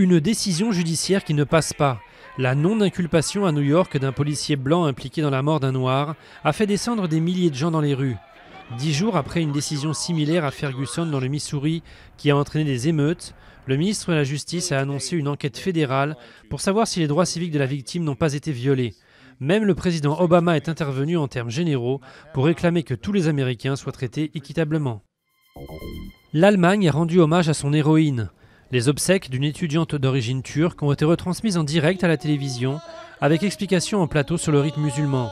Une décision judiciaire qui ne passe pas. La non-inculpation à New York d'un policier blanc impliqué dans la mort d'un noir a fait descendre des milliers de gens dans les rues. 10 jours après une décision similaire à Ferguson dans le Missouri qui a entraîné des émeutes, le ministre de la Justice a annoncé une enquête fédérale pour savoir si les droits civiques de la victime n'ont pas été violés. Même le président Obama est intervenu en termes généraux pour réclamer que tous les Américains soient traités équitablement. L'Allemagne a rendu hommage à son héroïne. Les obsèques d'une étudiante d'origine turque ont été retransmises en direct à la télévision, avec explication en plateau sur le rite musulman.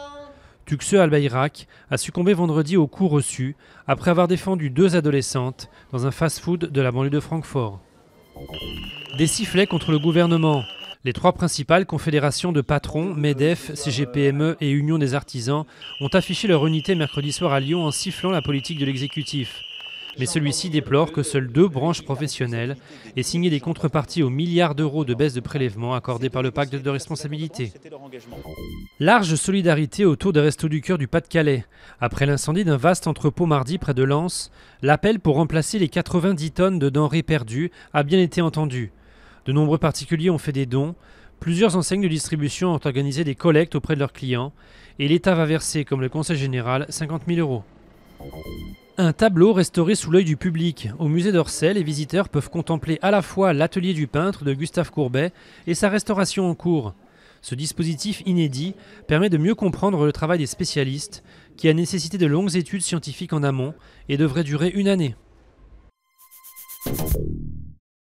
Tuksö Al-Bayrak a succombé vendredi aux coups reçus après avoir défendu 2 adolescentes dans un fast-food de la banlieue de Francfort. Des sifflets contre le gouvernement. Les 3 principales confédérations de patrons, MEDEF, CGPME et Union des artisans, ont affiché leur unité mercredi soir à Lyon en sifflant la politique de l'exécutif. Mais celui-ci déplore que seules 2 branches professionnelles aient signé des contreparties aux milliards d'euros de baisse de prélèvements accordés par le pacte de responsabilité. Large solidarité autour des Restos du Cœur du Pas-de-Calais. Après l'incendie d'un vaste entrepôt mardi près de Lens, l'appel pour remplacer les 90 tonnes de denrées perdues a bien été entendu. De nombreux particuliers ont fait des dons, plusieurs enseignes de distribution ont organisé des collectes auprès de leurs clients et l'État va verser, comme le Conseil général, 50 000 euros. Un tableau restauré sous l'œil du public. Au musée d'Orsay, les visiteurs peuvent contempler à la fois l'atelier du peintre de Gustave Courbet et sa restauration en cours. Ce dispositif inédit permet de mieux comprendre le travail des spécialistes qui a nécessité de longues études scientifiques en amont et devrait durer 1 année.